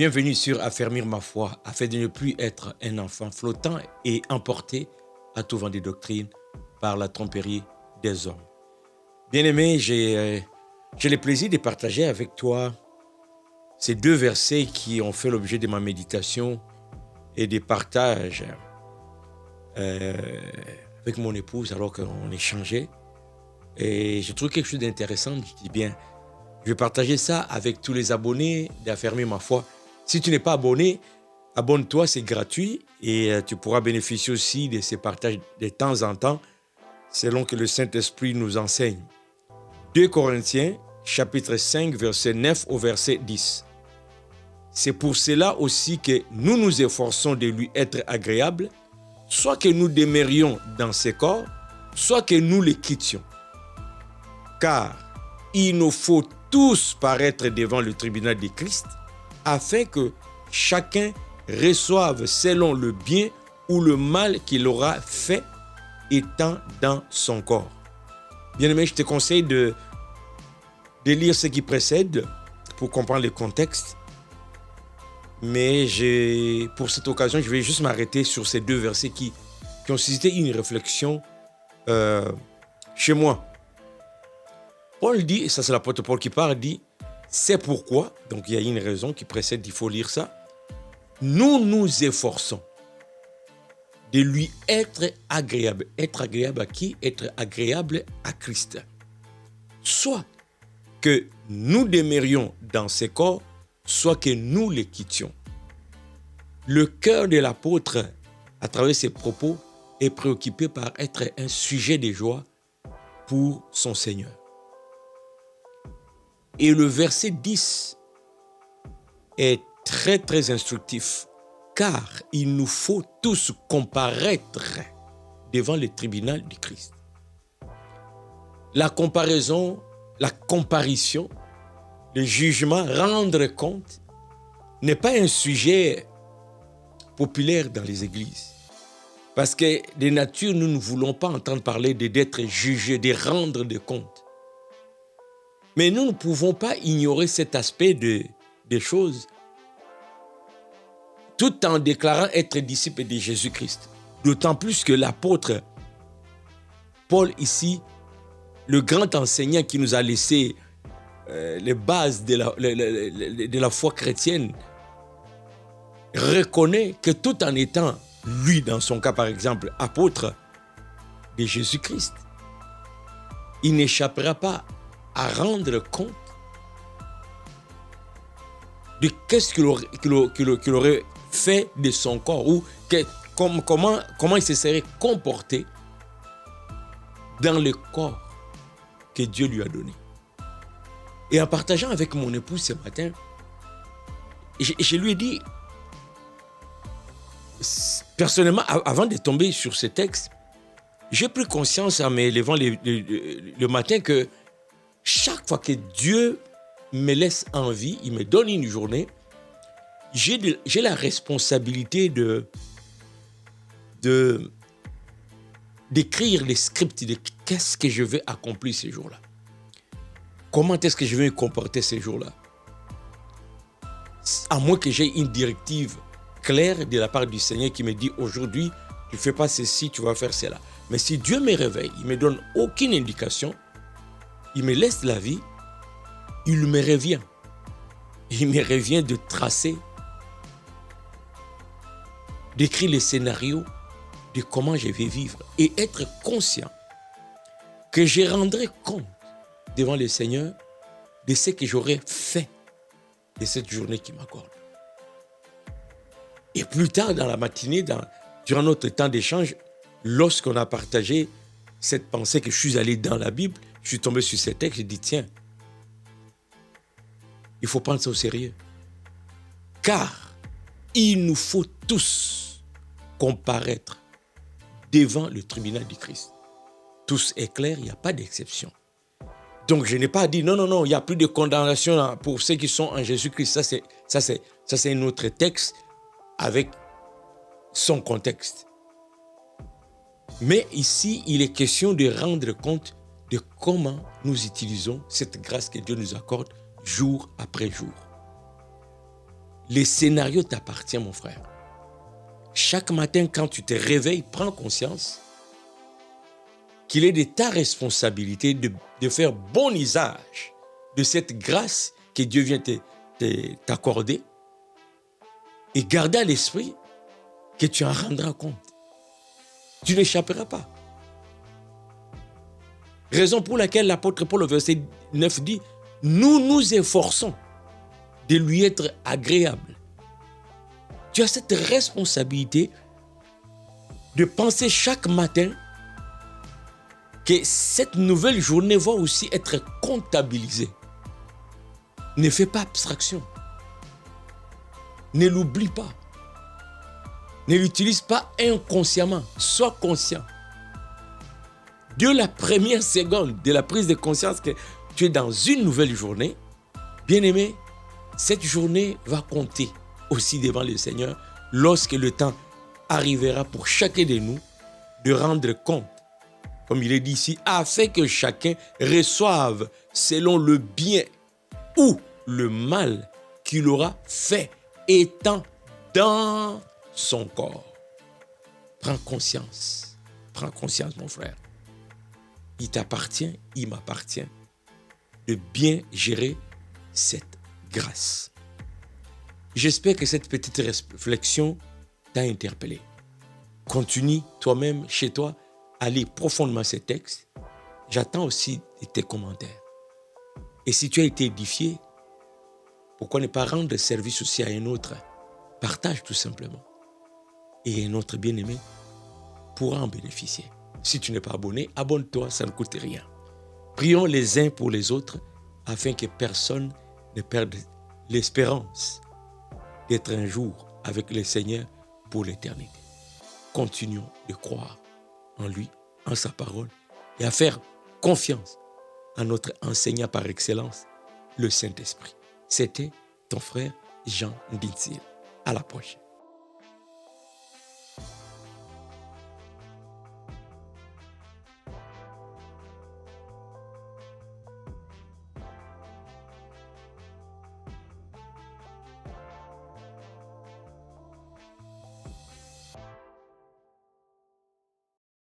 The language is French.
Bienvenue sur Affermir ma foi, afin de ne plus être un enfant flottant et emporté à tout vent de doctrine par la tromperie des hommes. Bien-aimé, j'ai le plaisir de partager avec toi ces deux versets qui ont fait l'objet de ma méditation et des partages avec mon épouse alors qu'on échangeait. Et je trouve quelque chose d'intéressant. Je dis bien, je vais partager ça avec tous les abonnés d'Affermir ma foi. Si tu n'es pas abonné, abonne-toi, c'est gratuit et tu pourras bénéficier aussi de ces partages de temps en temps selon que le Saint-Esprit nous enseigne. 2 Corinthiens, chapitre 5, verset 9 au verset 10. C'est pour cela aussi que nous nous efforçons de lui être agréables, soit que nous demeurions dans ses corps, soit que nous les quittions. Car il nous faut tous paraître devant le tribunal de Christ, afin que chacun reçoive selon le bien ou le mal qu'il aura fait étant dans son corps. Bien-aimé, je te conseille de lire ce qui précède pour comprendre le contexte. Mais pour cette occasion, je vais juste m'arrêter sur ces deux versets qui ont suscité une réflexion chez moi. Paul dit, et ça c'est l'apôtre Paul qui parle, dit, c'est pourquoi, donc il y a une raison qui précède, il faut lire ça, nous nous efforçons de lui être agréable. Être agréable à qui? Être agréable à Christ. Soit que nous demeurions dans ses corps, soit que nous les quittions. Le cœur de l'apôtre, à travers ses propos, est préoccupé par être un sujet de joie pour son Seigneur. Et le verset 10 est très très instructif, car il nous faut tous comparaître devant le tribunal du Christ. La comparaison, la comparition, le jugement, rendre compte, n'est pas un sujet populaire dans les églises. Parce que de nature, nous ne voulons pas entendre parler d'être jugé, de rendre des comptes. Mais nous ne pouvons pas ignorer cet aspect des choses tout en déclarant être disciple de Jésus-Christ. D'autant plus que l'apôtre Paul ici, le grand enseignant qui nous a laissé les bases de la foi chrétienne, reconnaît que tout en étant, lui dans son cas par exemple, apôtre de Jésus-Christ, il n'échappera pas à rendre compte de qu'est-ce qu'il aurait fait de son corps ou comment il se serait comporté dans le corps que Dieu lui a donné. Et en partageant avec mon épouse ce matin, je lui ai dit, personnellement, avant de tomber sur ce texte, j'ai pris conscience en me levant le matin que chaque fois que Dieu me laisse en vie, il me donne une journée, j'ai la responsabilité d'écrire les scripts de qu'est-ce que je vais accomplir ces jours-là. Comment est-ce que je vais me comporter ces jours-là? À moins que j'ai une directive claire de la part du Seigneur qui me dit aujourd'hui, tu ne fais pas ceci, tu vas faire cela. Mais si Dieu me réveille, il ne me donne aucune indication, il me laisse la vie, il me revient. Il me revient de tracer, d'écrire les scénarios de comment je vais vivre et être conscient que je rendrai compte devant le Seigneur de ce que j'aurais fait de cette journée qu'il m'accorde. Et plus tard dans la matinée, durant notre temps d'échange, lorsqu'on a partagé cette pensée que je suis allé dans la Bible, je suis tombé sur ces textes, j'ai dit tiens, il faut prendre ça au sérieux. Car il nous faut tous comparaître devant le tribunal du Christ. Tous est clair, il n'y a pas d'exception. Donc je n'ai pas dit non, il n'y a plus de condamnation pour ceux qui sont en Jésus-Christ. Ça c'est un autre texte avec son contexte. Mais ici, il est question de rendre compte de comment nous utilisons cette grâce que Dieu nous accorde jour après jour. Les scénarios t'appartiennent, mon frère. Chaque matin, quand tu te réveilles, prends conscience qu'il est de ta responsabilité de faire bon usage de cette grâce que Dieu vient t'accorder et garder à l'esprit que tu en rendras compte. Tu n'échapperas pas. Raison pour laquelle l'apôtre Paul, au verset 9, dit « Nous nous efforçons de lui être agréable. » Tu as cette responsabilité de penser chaque matin que cette nouvelle journée va aussi être comptabilisée. Ne fais pas abstraction. Ne l'oublie pas. Ne l'utilise pas inconsciemment. Sois conscient. Dès la première seconde de la prise de conscience que tu es dans une nouvelle journée, bien-aimé, cette journée va compter aussi devant le Seigneur lorsque le temps arrivera pour chacun de nous de rendre compte, comme il est dit ici, afin que chacun reçoive selon le bien ou le mal qu'il aura fait étant dans son corps. Prends conscience, mon frère. Il t'appartient, il m'appartient de bien gérer cette grâce. J'espère que cette petite réflexion t'a interpellé. Continue toi-même, chez toi, à lire profondément ces textes. J'attends aussi tes commentaires. Et si tu as été édifié, pourquoi ne pas rendre service aussi à un autre? Partage tout simplement. Et un autre bien-aimé pourra en bénéficier. Si tu n'es pas abonné, abonne-toi, ça ne coûte rien. Prions les uns pour les autres afin que personne ne perde l'espérance d'être un jour avec le Seigneur pour l'éternité. Continuons de croire en lui, en sa parole et à faire confiance à notre enseignant par excellence, le Saint-Esprit. C'était ton frère Jean Dinsil. À la prochaine.